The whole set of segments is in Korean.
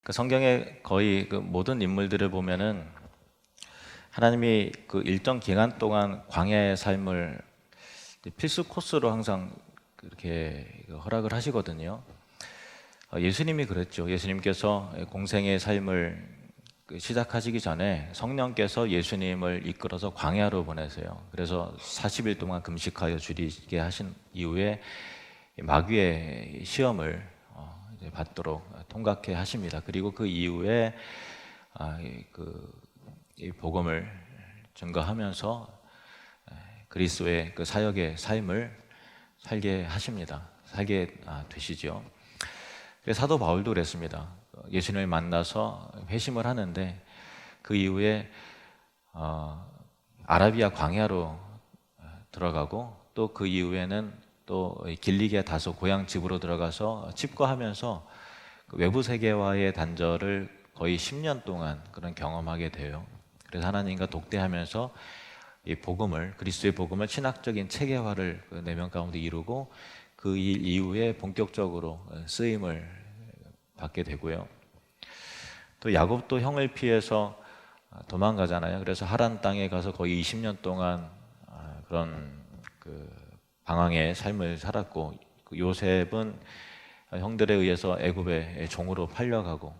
그 성경의 거의 그 모든 인물들을 보면은 하나님이 그 일정 기간 동안 광야의 삶을 필수 코스로 항상 그렇게 허락을 하시거든요. 예수님이 그랬죠. 예수님께서 공생의 삶을 시작하시기 전에 성령께서 예수님을 이끌어서 광야로 보내세요. 그래서 40일 동안 금식하여 줄이게 하신 이후에 마귀의 시험을 이제 받도록 통과케 하십니다. 그리고 그 이후에 이 복음을 증거하면서 그리스도의 그 사역의 삶을 살게 하십니다. 살게 되시죠. 그래서 사도 바울도 그랬습니다. 예수님을 만나서 회심을 하는데 그 이후에 아라비아 광야로 들어가고 또 그 이후에는 또 길리기아 다소 고향 집으로 들어가서 칩거하면서 그 외부 세계와의 단절을 거의 10년 동안 그런 경험하게 돼요. 그래서 하나님과 독대하면서 이 복음을, 그리스도의 복음을 신학적인 체계화를 그 내면 가운데 이루고 그 일 이후에 본격적으로 쓰임을 받게 되고요. 또 야곱도 형을 피해서 도망가잖아요. 그래서 하란 땅에 가서 거의 20년 동안 그런 그 방황의 삶을 살았고, 요셉은 형들에 의해서 애굽의 종으로 팔려가고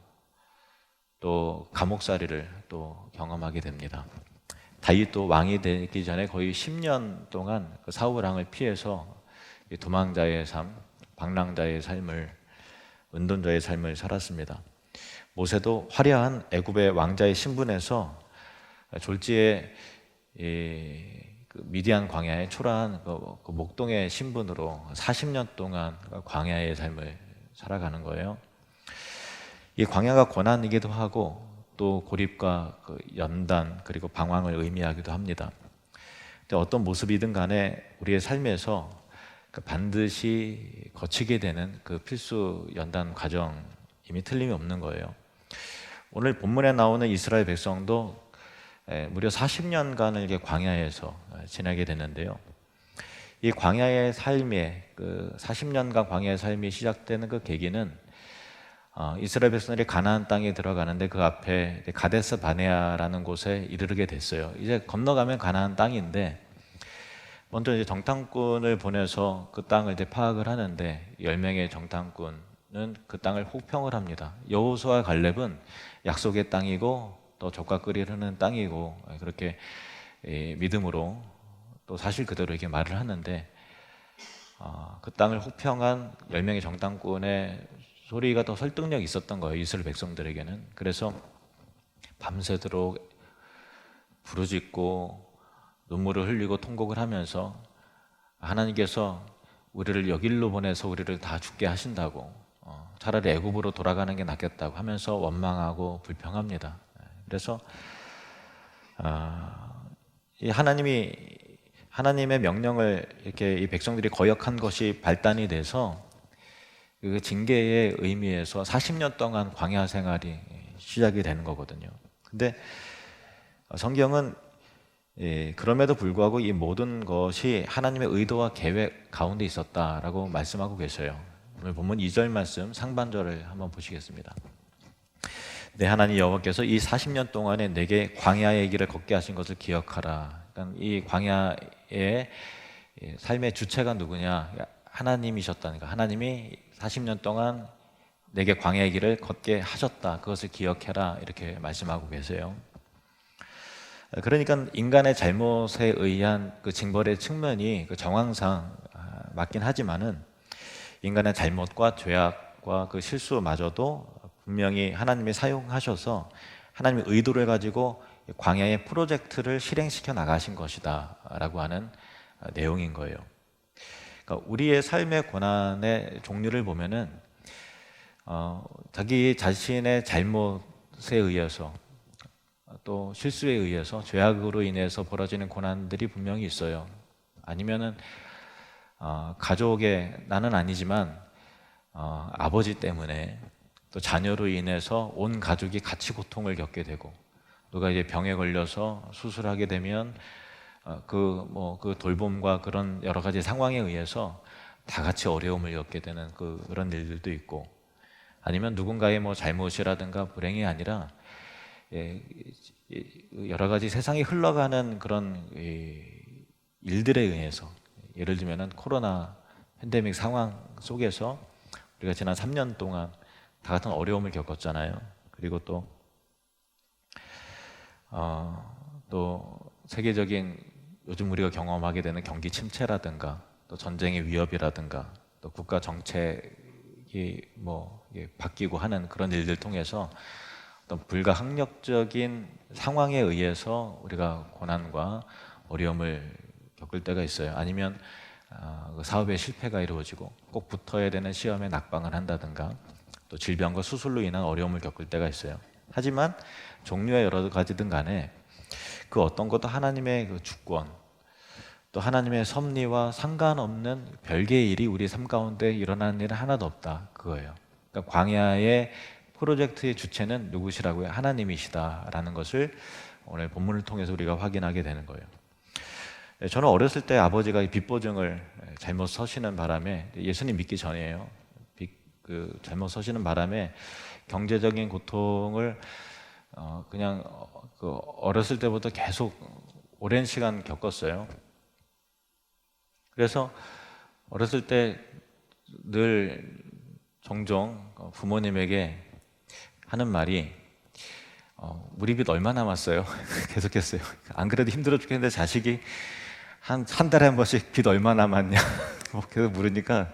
또 감옥살이를 또 경험하게 됩니다. 다윗도 왕이 되기 전에 거의 10년 동안 그 사울 왕을 피해서 도망자의 삶, 방랑자의 삶을, 은둔자의 삶을 살았습니다. 모세도 화려한 애굽의 왕자의 신분에서 졸지에 그 미디안 광야의 초라한 그 목동의 신분으로 40년 동안 광야의 삶을 살아가는 거예요. 이 광야가 고난이기도 하고 또 고립과 그 연단 그리고 방황을 의미하기도 합니다. 어떤 모습이든 간에 우리의 삶에서 반드시 거치게 되는 그 필수 연단 과정임이 틀림이 없는 거예요. 오늘 본문에 나오는 이스라엘 백성도 무려 40년간을 이렇게 광야에서 지나게 되는데요. 이 광야의 삶의 그 40년간 광야의 삶이 시작되는 그 계기는 이스라엘 백성들이 가나안 땅에 들어가는데 그 앞에 가데스 바네아라는 곳에 이르게 됐어요. 이제 건너가면 가나안 땅인데 먼저 이제 정탐꾼을 보내서 그 땅을 이제 파악을 하는데 10명의 정탐꾼은 그 땅을 혹평을 합니다. 여호수아와 갈렙은 약속의 땅이고 또 젖과 꿀이 흐르는 땅이고 그렇게 믿음으로 또 사실 그대로 이렇게 말을 하는데 그 땅을 혹평한 10명의 정탐꾼의 소리가 더 설득력이 있었던 거예요. 이스라엘 백성들에게는. 그래서 밤새도록 부르짖고 눈물을 흘리고 통곡을 하면서 하나님께서 우리를 여길로 보내서 우리를 다 죽게 하신다고, 차라리 애굽으로 돌아가는 게 낫겠다고 하면서 원망하고 불평합니다. 그래서 이 하나님의 명령을 이렇게 이 백성들이 거역한 것이 발단이 돼서 그 징계의 의미에서 40년 동안 광야 생활이 시작이 되는 거거든요. 근데 성경은 그럼에도 불구하고 이 모든 것이 하나님의 의도와 계획 가운데 있었다라고 말씀하고 계셔요. 오늘 본문 2절 말씀 상반절을 한번 보시겠습니다. 네, 하나님 여호와께서 이 40년 동안에 내게 광야의 길을 걷게 하신 것을 기억하라. 그러니까 이 광야의 삶의 주체가 누구냐? 하나님이셨다는 거. 하나님이 40년 동안 내게 광야의 길을 걷게 하셨다. 그것을 기억해라. 이렇게 말씀하고 계세요. 그러니까 인간의 잘못에 의한 그 징벌의 측면이 그 정황상 맞긴 하지만은 인간의 잘못과 죄악과 그 실수마저도 분명히 하나님이 사용하셔서 하나님의 의도를 가지고 광야의 프로젝트를 실행시켜 나가신 것이다 라고 하는 내용인 거예요. 그러니까 우리의 삶의 고난의 종류를 보면은 자기 자신의 잘못에 의해서 또 실수에 의해서 죄악으로 인해서 벌어지는 고난들이 분명히 있어요. 아니면은 가족의, 나는 아니지만 아버지 때문에 또 자녀로 인해서 온 가족이 같이 고통을 겪게 되고, 누가 이제 병에 걸려서 수술하게 되면 그 돌봄과 그런 여러 가지 상황에 의해서 다 같이 어려움을 겪게 되는 그런 일들도 있고, 아니면 누군가의 뭐 잘못이라든가 불행이 아니라 여러 가지 세상이 흘러가는 그런 일들에 의해서, 예를 들면은 코로나 팬데믹 상황 속에서 우리가 지난 3년 동안 다 같은 어려움을 겪었잖아요. 그리고 또 세계적인 요즘 우리가 경험하게 되는 경기 침체라든가 또 전쟁의 위협이라든가 또 국가 정책이 뭐 바뀌고 하는 그런 일들 통해서 어떤 불가항력적인 상황에 의해서 우리가 고난과 어려움을 겪을 때가 있어요. 아니면 그 사업의 실패가 이루어지고 꼭 붙어야 되는 시험에 낙방을 한다든가 또 질병과 수술로 인한 어려움을 겪을 때가 있어요. 하지만 종류의 여러 가지든 간에 그 어떤 것도 하나님의 그 주권 또 하나님의 섭리와 상관없는 별개의 일이 우리 삶 가운데 일어나는 일은 하나도 없다, 그거예요. 그러니까 광야의 프로젝트의 주체는 누구시라고요? 하나님이시다라는 것을 오늘 본문을 통해서 우리가 확인하게 되는 거예요. 저는 어렸을 때 아버지가 빚보증을 잘못 서시는 바람에, 예수님 믿기 전이에요. 잘못 서시는 바람에 경제적인 고통을 그냥 어렸을 때부터 계속 오랜 시간 겪었어요. 그래서 어렸을 때 늘 종종 부모님에게 하는 말이 우리 빚 얼마 남았어요? 계속했어요. 안 그래도 힘들어 죽겠는데 자식이 한 달에 한 번씩 빚 얼마 남았냐 뭐 계속 물으니까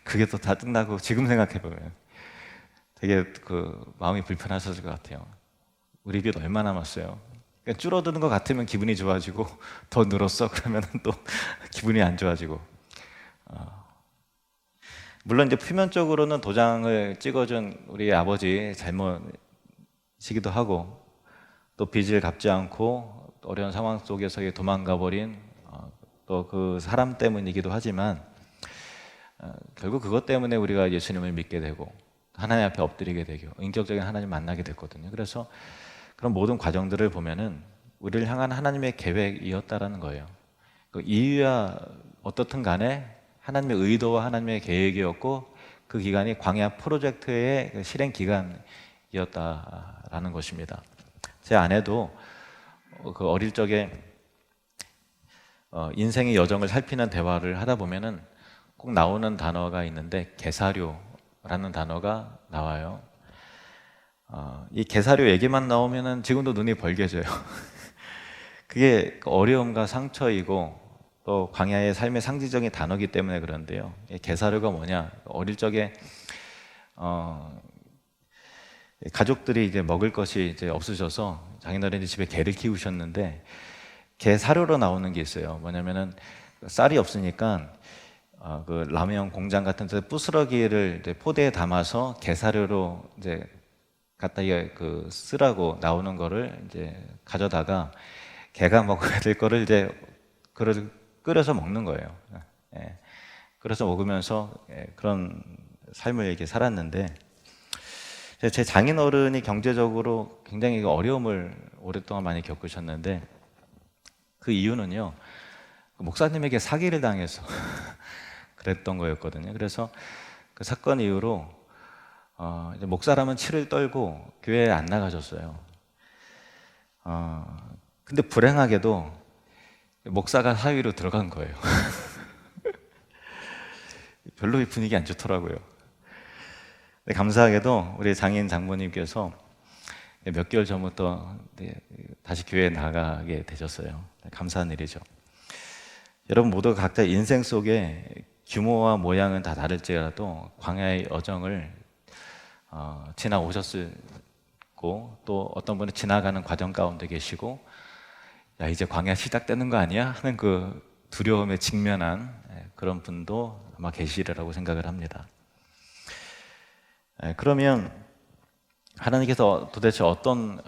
그게 또 짜증나고, 지금 생각해보면 되게 마음이 불편하셨을 것 같아요. 우리 빚 얼마 남았어요? 그러니까 줄어드는 것 같으면 기분이 좋아지고 더 늘었어? 그러면 또 기분이 안 좋아지고. 물론 이제 표면적으로는 도장을 찍어준 우리 아버지 잘못이기도 하고 또 빚을 갚지 않고 어려운 상황 속에서 도망가 버린 또 그 사람 때문이기도 하지만 결국 그것 때문에 우리가 예수님을 믿게 되고 하나님 앞에 엎드리게 되고 인격적인 하나님 만나게 됐거든요. 그래서 그런 모든 과정들을 보면은 우리를 향한 하나님의 계획이었다라는 거예요. 그 이유야 어떻든 간에 하나님의 의도와 하나님의 계획이었고 그 기간이 광야 프로젝트의 실행 기간이었다라는 것입니다. 제 아내도 그 어릴 적에 인생의 여정을 살피는 대화를 하다 보면은 꼭 나오는 단어가 있는데 개사료라는 단어가 나와요. 이 개사료 얘기만 나오면은 지금도 눈이 벌게져요. 그게 어려움과 상처이고 또 광야의 삶의 상징적인 단어이기 때문에 그런데요. 개사료가 뭐냐? 어릴 적에 가족들이 이제 먹을 것이 이제 없으셔서 자기네들이 집에 개를 키우셨는데 개 사료로 나오는 게 있어요. 뭐냐면은 쌀이 없으니까 그 라면 공장 같은 데 부스러기를 이제 포대에 담아서 개 사료로 이제 갖다 쓰라고 나오는 거를 이제 가져다가 개가 먹어야 될 거를 이제 끓여서 먹는 거예요. 예. 그래서 먹으면서 그런 삶을 이렇게 살았는데 제 장인어른이 경제적으로 굉장히 어려움을 오랫동안 많이 겪으셨는데 그 이유는요, 목사님에게 사기를 당해서 그랬던 거였거든요. 그래서 그 사건 이후로 이제 목사라면 치를 떨고 교회에 안 나가셨어요. 근데 불행하게도 목사가 사위로 들어간 거예요. 별로 이 분위기 안 좋더라고요. 감사하게도 우리 장인 장모님께서 몇 개월 전부터 다시 교회에 나가게 되셨어요. 감사한 일이죠. 여러분 모두가 각자 인생 속에 규모와 모양은 다 다를지라도 광야의 여정을 지나오셨고 또 어떤 분은 지나가는 과정 가운데 계시고 야 이제 광야 시작되는 거 아니야? 하는 그 두려움에 직면한 그런 분도 아마 계시리라고 생각을 합니다. 그러면 하나님께서 도대체 어떤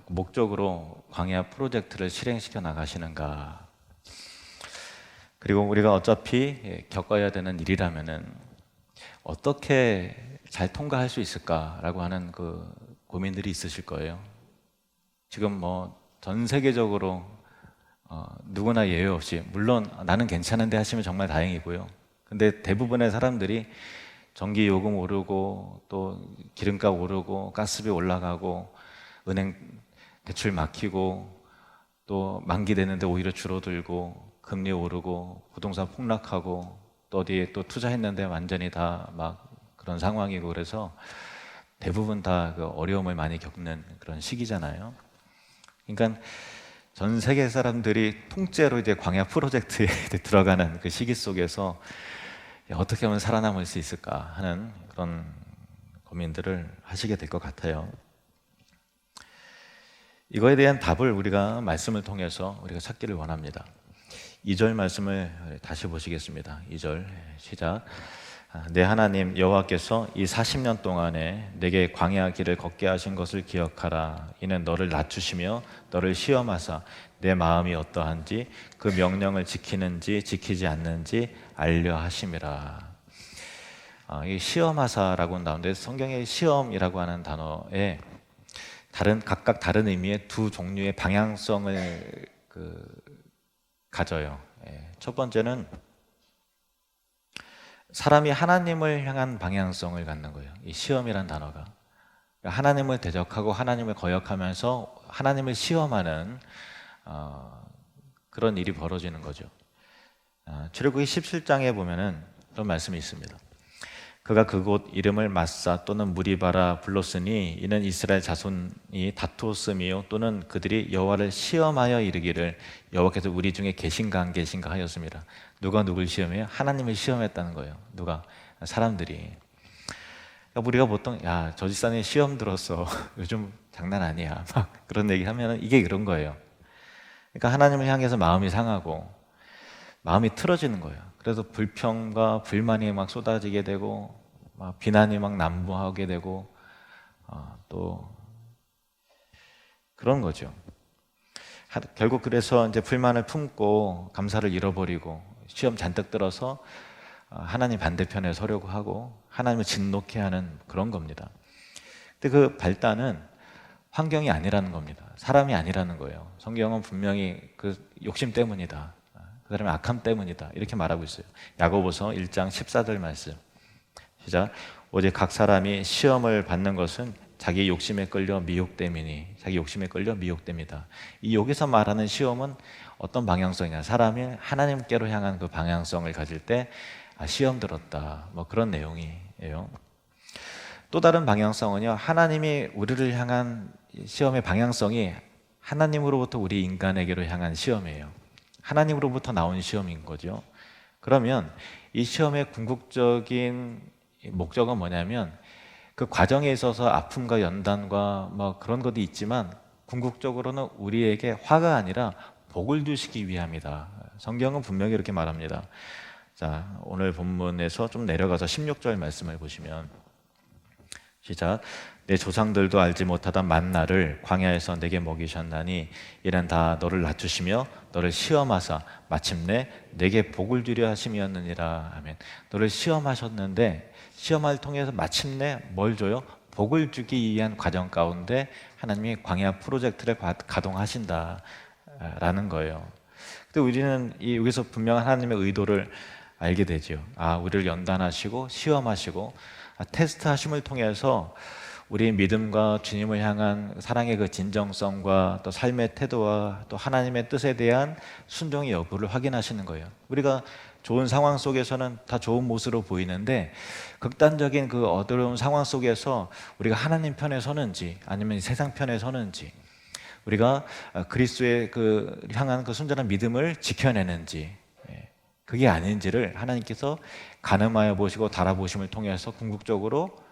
목적으로 광야 프로젝트를 실행시켜 나가시는가? 그리고 우리가 어차피 겪어야 되는 일이라면은 어떻게 잘 통과할 수 있을까라고 하는 그 고민들이 있으실 거예요. 지금 뭐 전 세계적으로 누구나 예외 없이 물론 나는 괜찮은데 하시면 정말 다행이고요. 근데 대부분의 사람들이 전기 요금 오르고 또 기름값 오르고 가스비 올라가고 은행 대출 막히고 또 만기되는데 오히려 줄어들고 금리 오르고 부동산 폭락하고 또 어디에 또 투자했는데 완전히 다 막 그런 상황이고 그래서 대부분 다 그 어려움을 많이 겪는 그런 시기잖아요. 그러니까 전 세계 사람들이 통째로 이제 광야 프로젝트에 들어가는 그 시기 속에서 어떻게 하면 살아남을 수 있을까 하는 그런 고민들을 하시게 될 것 같아요. 이거에 대한 답을 우리가 말씀을 통해서 우리가 찾기를 원합니다. 2절 말씀을 다시 보시겠습니다. 2절 시작. 내 하나님 여호와께서 이 40년 동안에 내게 광야 길을 걷게 하신 것을 기억하라. 이는 너를 낮추시며 너를 시험하사 내 마음이 어떠한지 그 명령을 지키는지 지키지 않는지 알려 하심이라. 이 시험하사라고 나오는데 성경의 시험이라고 하는 단어에 각각 다른 의미의 두 종류의 방향성을 가져요. 첫 번째는 사람이 하나님을 향한 방향성을 갖는 거예요. 이 시험이란 단어가 하나님을 대적하고 하나님을 거역하면서 하나님을 시험하는 그런 일이 벌어지는 거죠. 출애굽기 17장에 보면은 그런 말씀이 있습니다. 그가 그곳 이름을 마사 또는 무리바라 불렀으니 이는 이스라엘 자손이 다투었음이요 또는 그들이 여호와를 시험하여 이르기를 여호와께서 우리 중에 계신가 안 계신가 하였습니다. 누가 누굴 시험해요? 하나님을 시험했다는 거예요. 누가? 사람들이. 그러니까 우리가 보통 저 집사님 시험 들었어 요즘 장난 아니야 막 그런 얘기 하면 이게 그런 거예요. 그러니까 하나님을 향해서 마음이 상하고 마음이 틀어지는 거예요. 그래서 불평과 불만이 막 쏟아지게 되고 막 비난이 막 난무하게 되고 또 그런 거죠. 결국 그래서 이제 불만을 품고 감사를 잃어버리고 시험 잔뜩 들어서 하나님 반대편에 서려고 하고 하나님을 진노케 하는 그런 겁니다. 근데 그 발단은 환경이 아니라는 겁니다. 사람이 아니라는 거예요. 성경은 분명히 그 욕심 때문이다. 그 사람의 악함 때문이다. 이렇게 말하고 있어요. 야고보서 1장 14절 말씀. 시작. 오직 각 사람이 시험을 받는 것은 자기 욕심에 끌려 미혹됨이니 자기 욕심에 끌려 미혹됩니다. 이 여기서 말하는 시험은 어떤 방향성이냐? 사람이 하나님께로 향한 그 방향성을 가질 때 시험 들었다. 뭐 그런 내용이에요. 또 다른 방향성은요. 하나님이 우리를 향한 시험의 방향성이 하나님으로부터 우리 인간에게로 향한 시험이에요. 하나님으로부터 나온 시험인 거죠. 그러면 이 시험의 궁극적인 목적은 뭐냐면 그 과정에 있어서 아픔과 연단과 뭐 그런 것도 있지만 궁극적으로는 우리에게 화가 아니라 복을 주시기 위함이다. 성경은 분명히 이렇게 말합니다. 자, 오늘 본문에서 좀 내려가서 16절 말씀을 보시면 시작. 내 조상들도 알지 못하던 만나를 광야에서 내게 먹이셨나니 이는 다 너를 낮추시며 너를 시험하사 마침내 내게 복을 주려 하심이었느니라. 아멘. 너를 시험하셨는데 시험을 통해서 마침내 뭘 줘요? 복을 주기 위한 과정 가운데 하나님이 광야 프로젝트를 가동하신다라는 거예요. 근데 우리는 여기서 분명한 하나님의 의도를 알게 되죠. 우리를 연단하시고 시험하시고 테스트하심을 통해서 우리의 믿음과 주님을 향한 사랑의 그 진정성과 또 삶의 태도와 또 하나님의 뜻에 대한 순종의 여부를 확인하시는 거예요. 우리가 좋은 상황 속에서는 다 좋은 모습으로 보이는데 극단적인 그 어려운 상황 속에서 우리가 하나님 편에 서는지 아니면 세상 편에 서는지 우리가 그리스도의 향한 그 순전한 믿음을 지켜내는지 그게 아닌지를 하나님께서 가늠하여 보시고 달아보심을 통해서 궁극적으로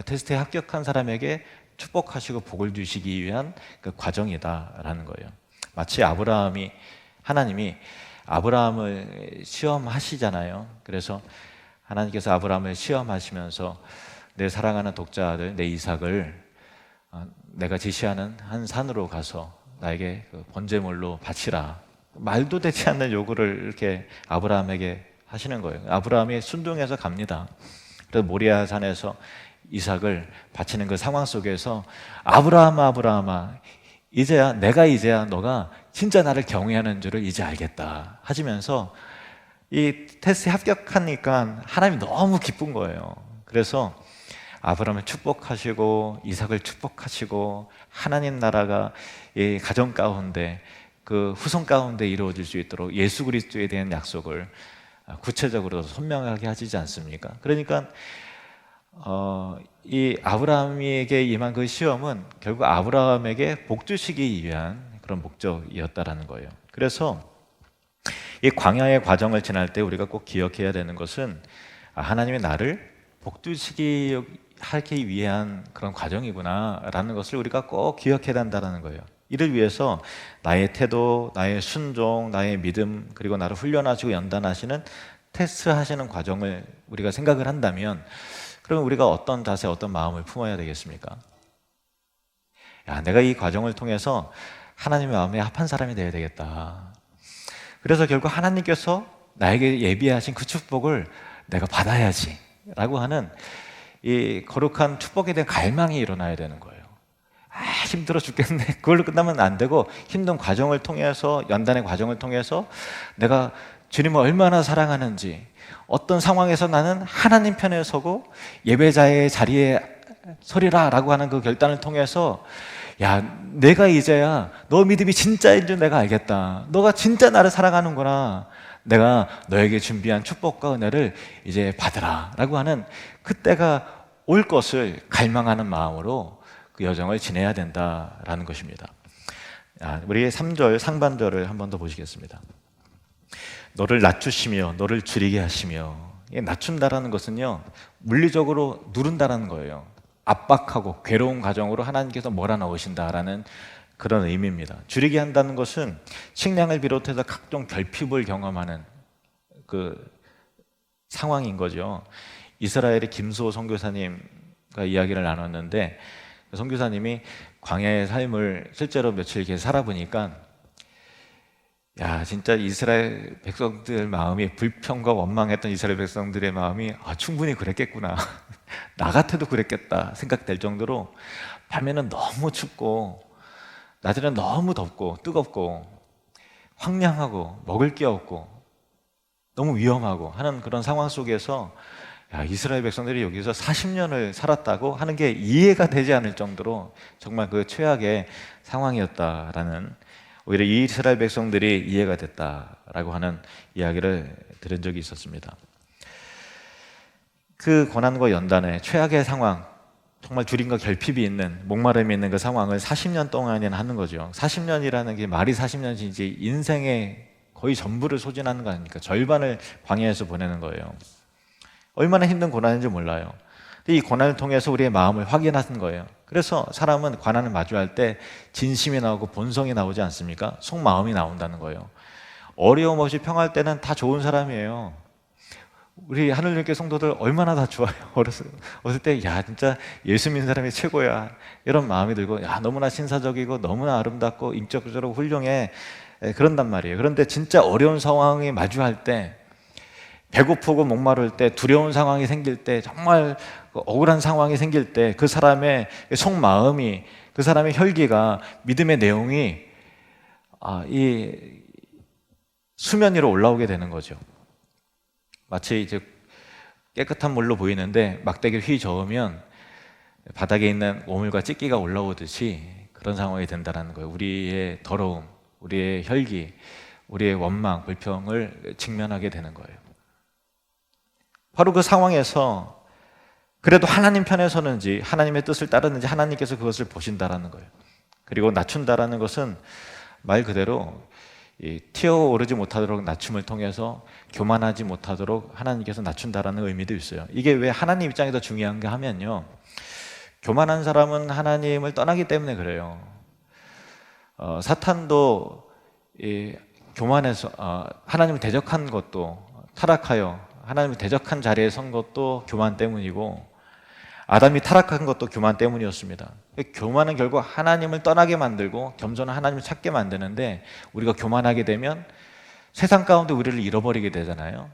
테스트에 합격한 사람에게 축복하시고 복을 주시기 위한 그 과정이다라는 거예요. 마치 하나님이 아브라함을 시험하시잖아요. 그래서 하나님께서 아브라함을 시험하시면서 내 사랑하는 독자 아들 내 이삭을 내가 지시하는 한 산으로 가서 나에게 그 번제물로 바치라. 말도 되지 않는 요구를 이렇게 아브라함에게 하시는 거예요. 아브라함이 순종해서 갑니다. 그래서 모리아 산에서 이삭을 바치는 그 상황 속에서 아브라함아 이제야 너가 진짜 나를 경외하는 줄을 이제 알겠다 하시면서 이 테스트에 합격하니까 하나님이 너무 기쁜 거예요. 그래서 아브라함을 축복하시고 이삭을 축복하시고 하나님 나라가 이 가정 가운데 그 후손 가운데 이루어질 수 있도록 예수 그리스도에 대한 약속을 구체적으로 선명하게 하시지 않습니까? 그러니까 이 아브라함에게 임한 그 시험은 결국 아브라함에게 복 주시기 위한 그런 목적이었다라는 거예요. 그래서 이 광야의 과정을 지날 때 우리가 꼭 기억해야 되는 것은 하나님이 나를 복 주시기 하기 위한 그런 과정이구나라는 것을 우리가 꼭 기억해야 한다는 거예요. 이를 위해서 나의 태도, 나의 순종, 나의 믿음, 그리고 나를 훈련하시고 연단하시는 테스트하시는 과정을 우리가 생각을 한다면, 그러면 우리가 어떤 자세, 어떤 마음을 품어야 되겠습니까? 내가 이 과정을 통해서 하나님의 마음에 합한 사람이 되어야 되겠다. 그래서 결국 하나님께서 나에게 예비하신 그 축복을 내가 받아야지 라고 하는 이 거룩한 축복에 대한 갈망이 일어나야 되는 거예요. 힘들어 죽겠네. 그걸로 끝나면 안 되고, 힘든 과정을 통해서, 연단의 과정을 통해서 내가 주님을 얼마나 사랑하는지, 어떤 상황에서 나는 하나님 편에 서고 예배자의 자리에 서리라 라고 하는 그 결단을 통해서, 내가 이제야 너 믿음이 진짜인 줄 내가 알겠다. 너가 진짜 나를 사랑하는구나. 내가 너에게 준비한 축복과 은혜를 이제 받으라 라고 하는 그때가 올 것을 갈망하는 마음으로 그 여정을 지내야 된다라는 것입니다. 우리 3절 상반절을 한 번 더 보시겠습니다. 너를 낮추시며 너를 줄이게 하시며, 낮춘다라는 것은요, 물리적으로 누른다라는 거예요. 압박하고 괴로운 과정으로 하나님께서 몰아넣으신다라는 그런 의미입니다. 줄이게 한다는 것은 식량을 비롯해서 각종 결핍을 경험하는 그 상황인 거죠. 이스라엘의 김수호 선교사님과 이야기를 나눴는데, 그 선교사님이 광야의 삶을 실제로 며칠 이렇게 살아보니까, 진짜 이스라엘 백성들 마음이, 불평과 원망했던 이스라엘 백성들의 마음이 충분히 그랬겠구나. 나 같아도 그랬겠다 생각될 정도로 밤에는 너무 춥고 낮에는 너무 덥고 뜨겁고 황량하고 먹을 게 없고 너무 위험하고 하는 그런 상황 속에서 이스라엘 백성들이 여기서 40년을 살았다고 하는 게 이해가 되지 않을 정도로 정말 그 최악의 상황이었다라는, 오히려 이 이스라엘 백성들이 이해가 됐다라고 하는 이야기를 들은 적이 있었습니다. 그 고난과 연단의 최악의 상황, 정말 두림과 결핍이 있는, 목마름이 있는 그 상황을 40년 동안이나 하는 거죠. 40년이라는 게 말이 40년이지 인생의 거의 전부를 소진하는 거 아닙니까? 절반을 광야에서 보내는 거예요. 얼마나 힘든 고난인지 몰라요. 이 고난을 통해서 우리의 마음을 확인하는 거예요. 그래서 사람은 고난을 마주할 때 진심이 나오고 본성이 나오지 않습니까? 속마음이 나온다는 거예요. 어려움 없이 평할 때는 다 좋은 사람이에요. 우리 하늘님께 성도들 얼마나 다 좋아요. 어렸을 때 진짜 예수 믿는 사람이 최고야 이런 마음이 들고, 너무나 신사적이고 너무나 아름답고 인격적으로 훌륭해, 그런단 말이에요. 그런데 진짜 어려운 상황이 마주할 때, 배고프고 목마를 때, 두려운 상황이 생길 때, 정말 억울한 상황이 생길 때, 그 사람의 속마음이, 그 사람의 혈기가, 믿음의 내용이 이 수면 위로 올라오게 되는 거죠. 마치 이제 깨끗한 물로 보이는데 막대기를 휘 저으면 바닥에 있는 오물과 찌끼가 올라오듯이 그런 상황이 된다는 거예요. 우리의 더러움, 우리의 혈기, 우리의 원망, 불평을 직면하게 되는 거예요. 바로 그 상황에서 그래도 하나님 편에 서는지 하나님의 뜻을 따르는지 하나님께서 그것을 보신다라는 거예요. 그리고 낮춘다라는 것은 말 그대로 튀어오르지 못하도록 낮춤을 통해서 교만하지 못하도록 하나님께서 낮춘다라는 의미도 있어요. 이게 왜 하나님 입장에서 중요한가 하면요, 교만한 사람은 하나님을 떠나기 때문에 그래요. 사탄도 교만해서 하나님을 대적한 것도, 타락하여 하나님을 대적한 자리에 선 것도 교만 때문이고, 아담이 타락한 것도 교만 때문이었습니다. 교만은 결국 하나님을 떠나게 만들고 겸손한 하나님을 찾게 만드는데, 우리가 교만하게 되면 세상 가운데 우리를 잃어버리게 되잖아요.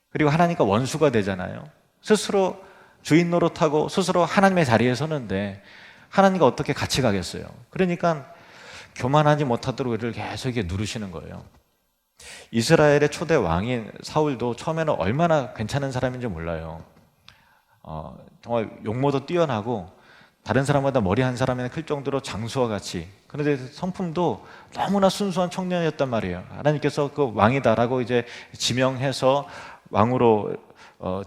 그리고 하나님과 원수가 되잖아요. 스스로 주인 노릇하고 스스로 하나님의 자리에 서는데 하나님과 어떻게 같이 가겠어요? 그러니까 교만하지 못하도록 우리를 계속 이렇게 누르시는 거예요. 이스라엘의 초대 왕인 사울도 처음에는 얼마나 괜찮은 사람인지 몰라요. 정말 용모도 뛰어나고 다른 사람보다 머리 한 사람이 클 정도로 장수와 같이, 그런데 성품도 너무나 순수한 청년이었단 말이에요. 하나님께서 그 왕이다라고 이제 지명해서 왕으로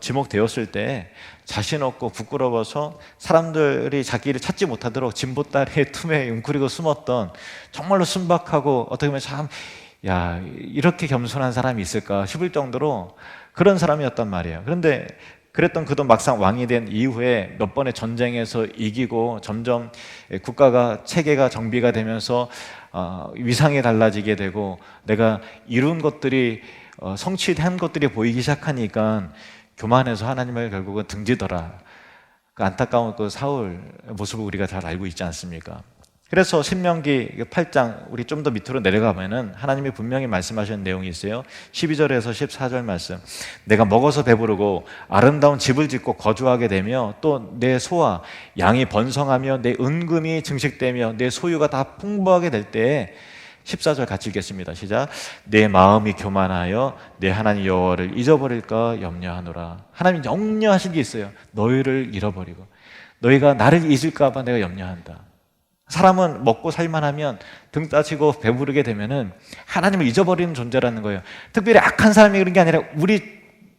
지목되었을 때 자신 없고 부끄러워서 사람들이 자기를 찾지 못하도록 진보다리의 틈에 웅크리고 숨었던, 정말로 순박하고 어떻게 보면 참, 야, 이렇게 겸손한 사람이 있을까 싶을 정도로 그런 사람이었단 말이에요. 그런데 그랬던 그도 막상 왕이 된 이후에 몇 번의 전쟁에서 이기고 점점 국가가 체계가 정비가 되면서 위상이 달라지게 되고 내가 이룬 것들이 성취한 것들이 보이기 시작하니까 교만해서 하나님을 결국은 등지더라. 그 안타까운 그 사울 모습을 우리가 잘 알고 있지 않습니까? 그래서 신명기 8장 우리 좀 더 밑으로 내려가면은 하나님이 분명히 말씀하시는 내용이 있어요. 12절에서 14절 말씀. 내가 먹어서 배부르고 아름다운 집을 짓고 거주하게 되며 또 내 소와 양이 번성하며 내 은금이 증식되며 내 소유가 다 풍부하게 될 때에 14절 같이 읽겠습니다. 시작. 내 마음이 교만하여 내 하나님 여호와를 잊어버릴까 염려하노라. 하나님 염려하신 게 있어요. 너희를 잃어버리고 너희가 나를 잊을까 봐 내가 염려한다. 사람은 먹고 살만하면 등 따지고 배부르게 되면은 하나님을 잊어버리는 존재라는 거예요. 특별히 악한 사람이 그런 게 아니라 우리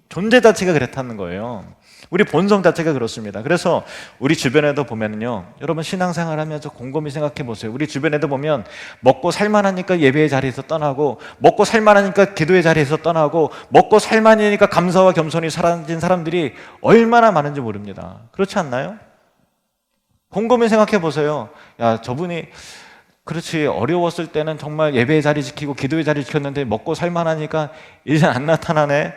존재 자체가 그렇다는 거예요. 우리 본성 자체가 그렇습니다. 그래서 우리 주변에도 보면은요, 여러분 신앙생활 하면서 곰곰이 생각해 보세요. 우리 주변에도 보면 먹고 살만하니까 예배의 자리에서 떠나고, 먹고 살만하니까 기도의 자리에서 떠나고, 먹고 살만하니까 감사와 겸손이 사라진 사람들이 얼마나 많은지 모릅니다. 그렇지 않나요? 곰곰이 생각해 보세요. 야, 저분이 그렇지 어려웠을 때는 정말 예배의 자리 지키고 기도의 자리 지켰는데 먹고 살만하니까 이제 안 나타나네.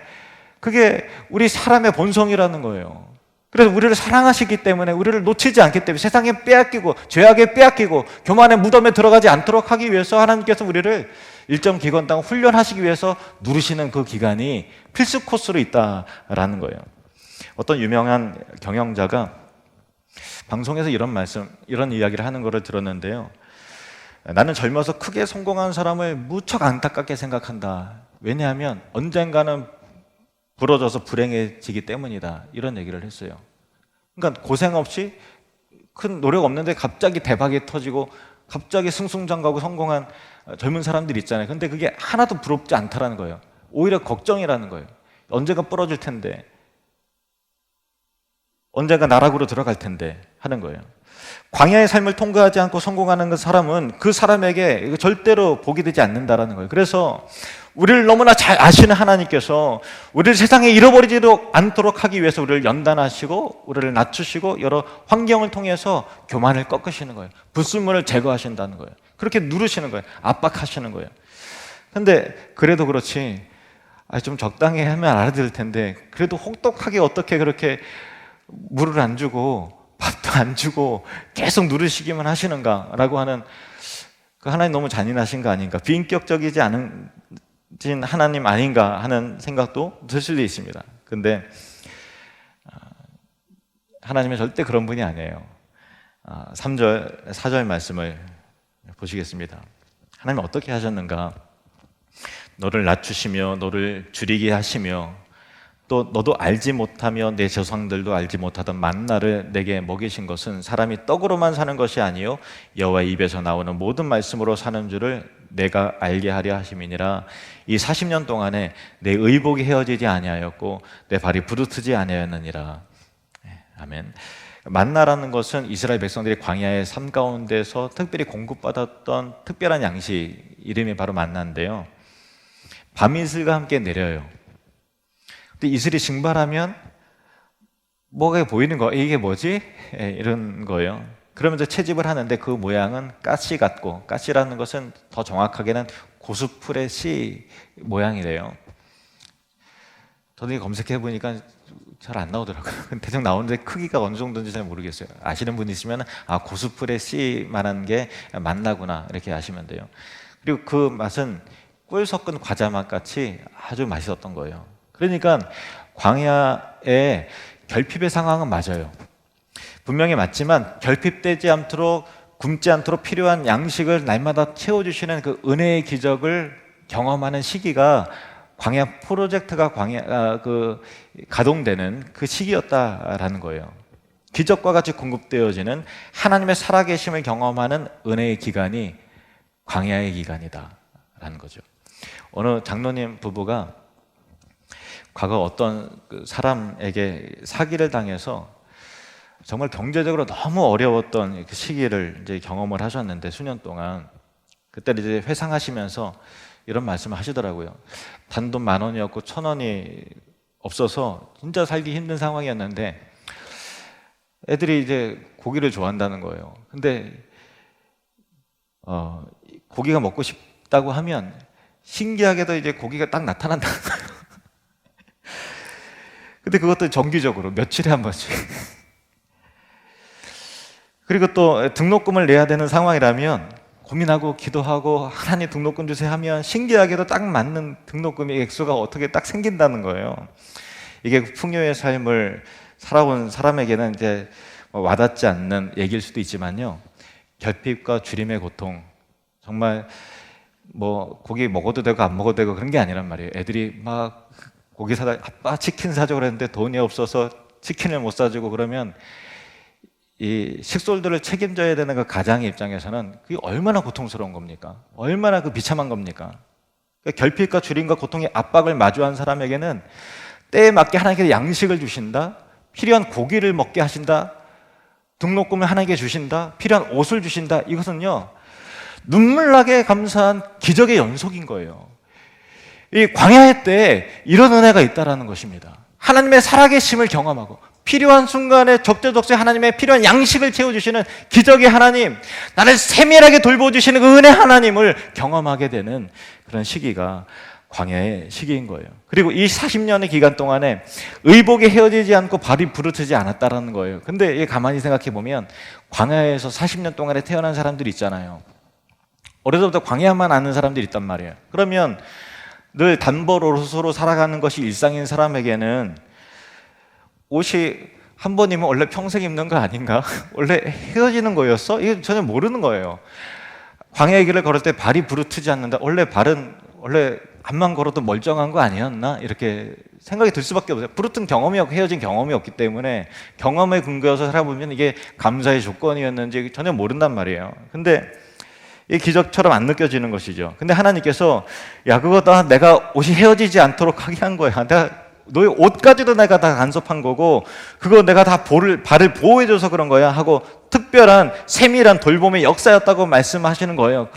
그게 우리 사람의 본성이라는 거예요. 그래서 우리를 사랑하시기 때문에, 우리를 놓치지 않기 때문에, 세상에 빼앗기고 죄악에 빼앗기고 교만의 무덤에 들어가지 않도록 하기 위해서 하나님께서 우리를 일정 기간 동안 훈련하시기 위해서 누르시는 그 기간이 필수 코스로 있다라는 거예요. 어떤 유명한 경영자가 방송에서 이런 이야기를 하는 거를 들었는데요. 나는 젊어서 크게 성공한 사람을 무척 안타깝게 생각한다. 왜냐하면 언젠가는 부러져서 불행해지기 때문이다. 이런 얘기를 했어요. 그러니까 고생 없이 큰 노력 없는데 갑자기 대박이 터지고 갑자기 승승장구하고 성공한 젊은 사람들이 있잖아요. 근데 그게 하나도 부럽지 않다라는 거예요. 오히려 걱정이라는 거예요. 언젠가 부러질 텐데, 언젠가 나락으로 들어갈 텐데 하는 거예요. 광야의 삶을 통과하지 않고 성공하는 그 사람은 그 사람에게 절대로 복이 되지 않는다라는 거예요. 그래서 우리를 너무나 잘 아시는 하나님께서 우리를 세상에 잃어버리지도 않도록 하기 위해서 우리를 연단하시고 우리를 낮추시고 여러 환경을 통해서 교만을 꺾으시는 거예요. 불순물을 제거하신다는 거예요. 그렇게 누르시는 거예요. 압박하시는 거예요. 근데 그래도 그렇지, 좀 적당히 하면 알아들을 텐데, 그래도 혹독하게 어떻게 그렇게 물을 안 주고 밥도 안 주고 계속 누르시기만 하시는가라고 하는, 그 하나님 너무 잔인하신 거 아닌가, 비인격적이지 않은 하나님 아닌가 하는 생각도 들 수도 있습니다. 근데 하나님은 절대 그런 분이 아니에요. 3절, 4절 말씀을 보시겠습니다. 하나님은 어떻게 하셨는가? 너를 낮추시며 너를 줄이게 하시며 또 너도 알지 못하며 내 조상들도 알지 못하던 만나를 내게 먹이신 것은 사람이 떡으로만 사는 것이 아니요 여호와의 입에서 나오는 모든 말씀으로 사는 줄을 내가 알게 하려 하심이니라. 이 40년 동안에 내 의복이 헤어지지 아니하였고 내 발이 부르트지 아니하였느니라. 아멘. 만나라는 것은 이스라엘 백성들이 광야의 삶 가운데서 특별히 공급받았던 특별한 양식, 이름이 바로 만나인데요, 밤이슬과 함께 내려요. 근데 이슬이 증발하면 뭐가 보이는 거, 이게 뭐지? 이런 거예요. 그러면서 채집을 하는데 그 모양은 가시 같고, 가시라는 것은 더 정확하게는 고수풀의 씨 모양이래요. 저도 검색해 보니까 잘 안 나오더라고요. 대충 나오는데 크기가 어느 정도인지 잘 모르겠어요. 아시는 분 있으면 고수풀의 씨만한 게 만나구나 이렇게 아시면 돼요. 그리고 그 맛은 꿀 섞은 과자 맛 같이 아주 맛있었던 거예요. 그러니까 광야의 결핍의 상황은 맞아요. 분명히 맞지만 결핍되지 않도록, 굶지 않도록 필요한 양식을 날마다 채워주시는 그 은혜의 기적을 경험하는 시기가 광야 프로젝트가 가동되는 그 시기였다라는 거예요. 기적과 같이 공급되어지는 하나님의 살아계심을 경험하는 은혜의 기간이 광야의 기간이다라는 거죠. 어느 장로님 부부가 과거 어떤 사람에게 사기를 당해서 정말 경제적으로 너무 어려웠던 그 시기를 이제 경험을 하셨는데, 수년 동안 그때를 이제 회상하시면서 이런 말씀을 하시더라고요. 단돈 10,000원이었고 1,000원이 없어서 진짜 살기 힘든 상황이었는데 애들이 이제 고기를 좋아한다는 거예요. 근데 고기가 먹고 싶다고 하면 신기하게도 이제 고기가 딱 나타난다는 거예요. 근데 그것도 정기적으로 며칠에 한 번씩. 그리고 또 등록금을 내야 되는 상황이라면 고민하고 기도하고 하나님 등록금 주세요 하면 신기하게도 딱 맞는 등록금의 액수가 어떻게 딱 생긴다는 거예요. 이게 풍요의 삶을 살아온 사람에게는 이제 와닿지 않는 얘기일 수도 있지만요, 결핍과 주림의 고통, 정말 뭐 고기 먹어도 되고 안 먹어도 되고 그런 게 아니란 말이에요. 애들이 막 고기 사다, 아빠 치킨 사줘 그랬는데 돈이 없어서 치킨을 못 사주고 그러면 이 식솔들을 책임져야 되는 그 가장의 입장에서는 그게 얼마나 고통스러운 겁니까? 얼마나 그 비참한 겁니까? 그러니까 결핍과 주림과 고통의 압박을 마주한 사람에게는 때에 맞게 하나님께서 양식을 주신다, 필요한 고기를 먹게 하신다, 등록금을 하나님께 주신다, 필요한 옷을 주신다. 이것은요, 눈물나게 감사한 기적의 연속인 거예요. 이 광야의 때에 이런 은혜가 있다라는 것입니다. 하나님의 살아계심을 경험하고 필요한 순간에 적재적소에 하나님의 필요한 양식을 채워주시는 기적의 하나님, 나를 세밀하게 돌보주시는 그 은혜 하나님을 경험하게 되는 그런 시기가 광야의 시기인 거예요. 그리고 이 40년의 기간 동안에 의복이 헤어지지 않고 발이 부르트지 않았다라는 거예요. 근데 가만히 생각해 보면 광야에서 40년 동안에 태어난 사람들이 있잖아요. 어려서부터 광야만 아는 사람들이 있단 말이에요. 그러면 늘 단벌 옷으로 살아가는 것이 일상인 사람에게는 옷이 한 번 입으면 원래 평생 입는 거 아닌가? 원래 헤어지는 거였어? 이거 전혀 모르는 거예요. 광야의 길을 걸을 때 발이 부르트지 않는다. 원래 발은 원래 앞만 걸어도 멀쩡한 거 아니었나? 이렇게 생각이 들 수밖에 없어요. 부르튼 경험이 없고 헤어진 경험이 없기 때문에 경험에 근거해서 살아보면 이게 감사의 조건이었는지 전혀 모른단 말이에요. 근데 이 기적처럼 안 느껴지는 것이죠. 근데 하나님께서 야, 그거 다 내가 옷이 헤어지지 않도록 하게 한 거야. 내가 너의 옷까지도 내가 다 간섭한 거고 그거 내가 다 발을 보호해줘서 그런 거야 하고 특별한 세밀한 돌봄의 역사였다고 말씀하시는 거예요.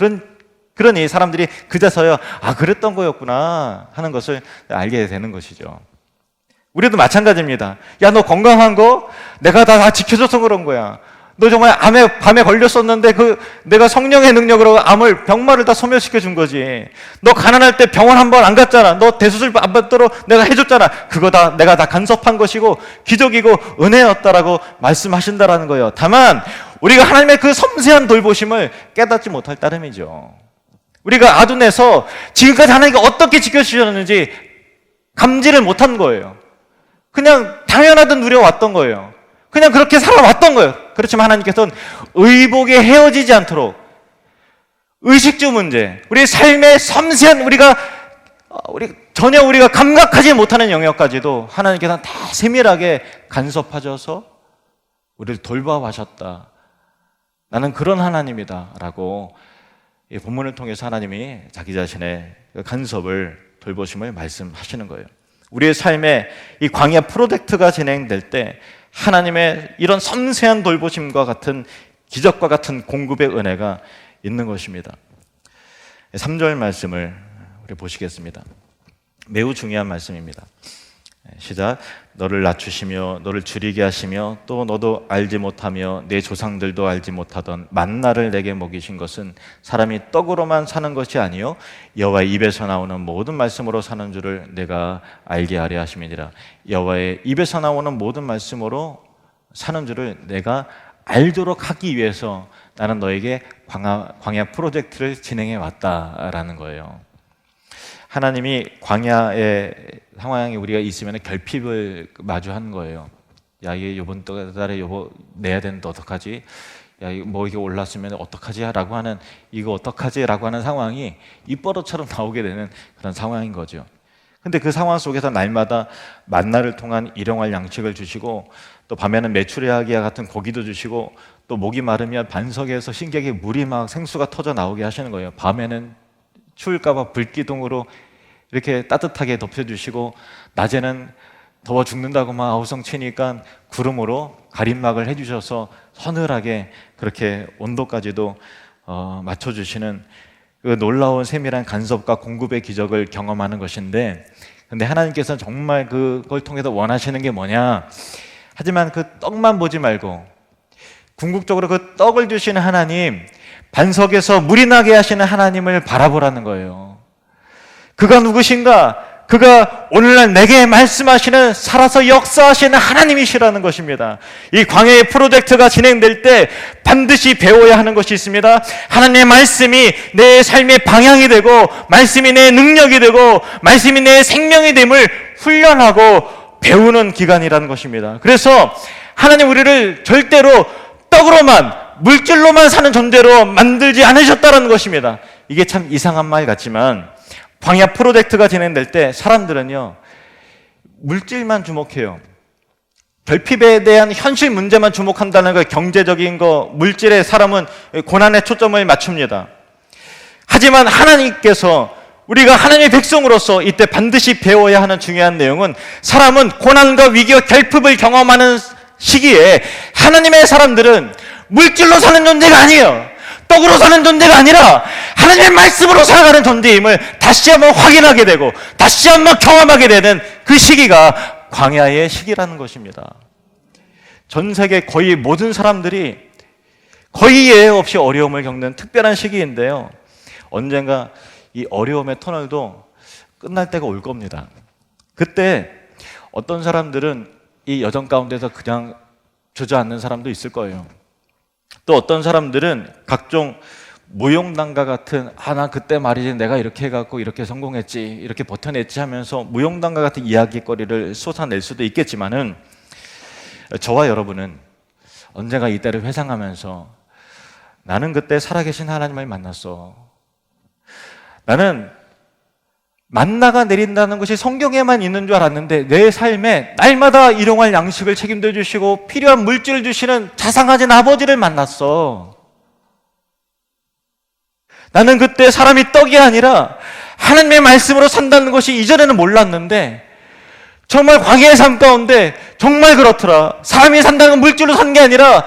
그러니 사람들이 그제서야 아, 그랬던 거였구나 하는 것을 알게 되는 것이죠. 우리도 마찬가지입니다. 야, 너 건강한 거 내가 다 지켜줘서 그런 거야. 너 정말 밤에 걸렸었는데 내가 성령의 능력으로 병마를 다 소멸시켜 준 거지. 너 가난할 때 병원 한 번 안 갔잖아. 너 대수술 안 받도록 내가 해줬잖아. 그거 다 내가 다 간섭한 것이고 기적이고 은혜였다라고 말씀하신다라는 거예요. 다만 우리가 하나님의 그 섬세한 돌보심을 깨닫지 못할 따름이죠. 우리가 아둔해서 지금까지 하나님께 어떻게 지켜주셨는지 감지를 못한 거예요. 그냥 당연하듯 누려왔던 거예요. 그냥 그렇게 살아왔던 거예요. 그렇지만 하나님께서는 의복에 헤어지지 않도록 의식주 문제, 우리 삶의 섬세한 전혀 우리가 감각하지 못하는 영역까지도 하나님께서는 다 세밀하게 간섭하셔서 우리를 돌봐와셨다. 나는 그런 하나님이다라고 이 본문을 통해서 하나님이 자기 자신의 간섭을 돌보심을 말씀하시는 거예요. 우리의 삶에 이 광야 프로젝트가 진행될 때 하나님의 이런 섬세한 돌보심과 같은 기적과 같은 공급의 은혜가 있는 것입니다. 3절 말씀을 우리 보시겠습니다. 매우 중요한 말씀입니다. 시작. 너를 낮추시며 너를 줄이게 하시며 또 너도 알지 못하며 내 조상들도 알지 못하던 만나를 내게 먹이신 것은 사람이 떡으로만 사는 것이 아니요 여호와의 입에서 나오는 모든 말씀으로 사는 줄을 내가 알게 하려 하심이니라. 여호와의 입에서 나오는 모든 말씀으로 사는 줄을 내가 알도록 하기 위해서 나는 너에게 광야 프로젝트를 진행해 왔다라는 거예요. 하나님이 광야의 상황에 우리가 있으면 결핍을 마주한 거예요. 야, 이게 이번 달에 내야 되는데 어떡하지? 야, 이게 올랐으면 어떡하지? 라고 하는, 이거 어떡하지? 라고 하는 상황이 입버릇처럼 나오게 되는 그런 상황인 거죠. 근데 그 상황 속에서 날마다 만나를 통한 일용할 양식을 주시고, 또 밤에는 메추리아기와 같은 고기도 주시고, 또 목이 마르면 반석에서 신기하게 물이 막 생수가 터져 나오게 하시는 거예요. 밤에는 추울까봐 불기둥으로 이렇게 따뜻하게 덮여주시고, 낮에는 더워 죽는다고 막 아우성치니까 구름으로 가림막을 해주셔서 서늘하게 그렇게 온도까지도 맞춰주시는 그 놀라운 세밀한 간섭과 공급의 기적을 경험하는 것인데, 근데 하나님께서는 정말 그걸 통해서 원하시는 게 뭐냐? 하지만 그 떡만 보지 말고 궁극적으로 그 떡을 주시는 하나님, 반석에서 물이 나게 하시는 하나님을 바라보라는 거예요. 그가 누구신가? 그가 오늘날 내게 말씀하시는, 살아서 역사하시는 하나님이시라는 것입니다. 이 광야의 프로젝트가 진행될 때 반드시 배워야 하는 것이 있습니다. 하나님의 말씀이 내 삶의 방향이 되고, 말씀이 내 능력이 되고, 말씀이 내 생명이 됨을 훈련하고 배우는 기간이라는 것입니다. 그래서 하나님 우리를 절대로 떡으로만, 물질로만 사는 존재로 만들지 않으셨다는 것입니다. 이게 참 이상한 말 같지만, 광야 프로젝트가 진행될 때 사람들은요, 물질만 주목해요. 결핍에 대한 현실 문제만 주목한다는 거, 경제적인 거, 물질에 사람은 고난에 초점을 맞춥니다. 하지만 하나님께서, 우리가 하나님의 백성으로서 이때 반드시 배워야 하는 중요한 내용은, 사람은 고난과 위기와 결핍을 경험하는 시기에 하나님의 사람들은 물질로 사는 존재가 아니에요. 떡으로 사는 존재가 아니라 하나님의 말씀으로 살아가는 존재임을 다시 한번 확인하게 되고, 다시 한번 경험하게 되는 그 시기가 광야의 시기라는 것입니다. 전 세계 거의 모든 사람들이 거의 예외 없이 어려움을 겪는 특별한 시기인데요, 언젠가 이 어려움의 터널도 끝날 때가 올 겁니다. 그때 어떤 사람들은 이 여정 가운데서 그냥 주저앉는 사람도 있을 거예요. 또 어떤 사람들은 각종 무용담과 같은, 나 그때 말이지 내가 이렇게 해갖고 이렇게 성공했지, 이렇게 버텨냈지 하면서 무용담과 같은 이야기거리를 쏟아낼 수도 있겠지만은, 저와 여러분은 언젠가 이때를 회상하면서, 나는 그때 살아계신 하나님을 만났어. 나는 만나가 내린다는 것이 성경에만 있는 줄 알았는데, 내 삶에 날마다 일용할 양식을 책임져 주시고 필요한 물질을 주시는 자상하신 아버지를 만났어. 나는 그때 사람이 떡이 아니라 하나님의 말씀으로 산다는 것이 이전에는 몰랐는데, 정말 광야의 삶 가운데 정말 그렇더라. 사람이 산다는 건 물질로 산 게 아니라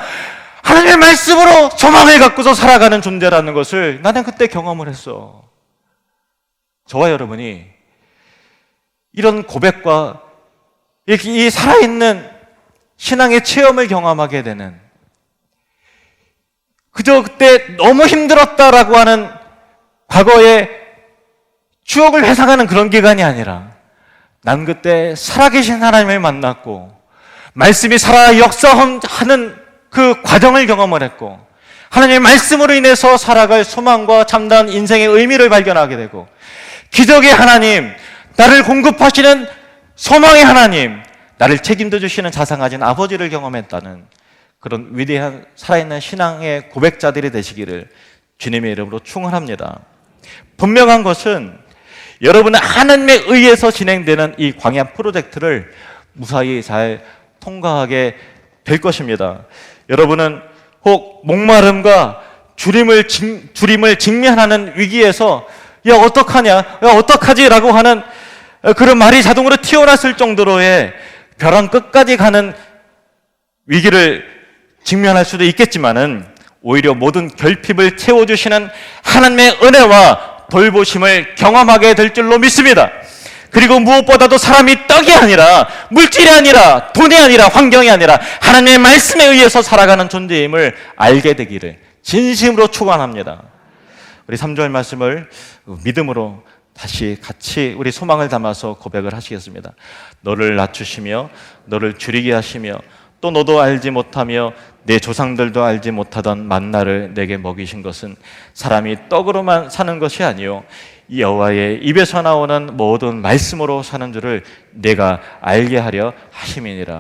하나님의 말씀으로 소망을 갖고서 살아가는 존재라는 것을 나는 그때 경험을 했어. 저와 여러분이 이런 고백과 이 살아있는 신앙의 체험을 경험하게 되는, 그저 그때 너무 힘들었다라고 하는 과거의 추억을 회상하는 그런 기간이 아니라, 난 그때 살아계신 하나님을 만났고 말씀이 살아 역사하는 그 과정을 경험을 했고, 하나님의 말씀으로 인해서 살아갈 소망과 참다운 인생의 의미를 발견하게 되고, 기적의 하나님, 나를 공급하시는 소망의 하나님, 나를 책임져 주시는 자상하신 아버지를 경험했다는 그런 위대한 살아있는 신앙의 고백자들이 되시기를 주님의 이름으로 축원합니다. 분명한 것은 여러분은 하나님에 의해서 진행되는 이 광야 프로젝트를 무사히 잘 통과하게 될 것입니다. 여러분은 혹 목마름과 주림을 직면하는 위기에서 야 어떡하냐, 야 어떡하지 라고 하는 그런 말이 자동으로 튀어나왔을 정도로의 벼랑 끝까지 가는 위기를 직면할 수도 있겠지만은, 오히려 모든 결핍을 채워주시는 하나님의 은혜와 돌보심을 경험하게 될 줄로 믿습니다. 그리고 무엇보다도 사람이 떡이 아니라, 물질이 아니라, 돈이 아니라, 환경이 아니라 하나님의 말씀에 의해서 살아가는 존재임을 알게 되기를 진심으로 축원합니다. 우리 3절 말씀을 믿음으로 다시 같이 우리 소망을 담아서 고백을 하시겠습니다. 너를 낮추시며 너를 줄이게 하시며 또 너도 알지 못하며 내 조상들도 알지 못하던 만나를 내게 먹이신 것은 사람이 떡으로만 사는 것이 아니요 여호와의 입에서 나오는 모든 말씀으로 사는 줄을 내가 알게 하려 하심이니라.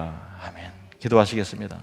아멘. 기도하시겠습니다.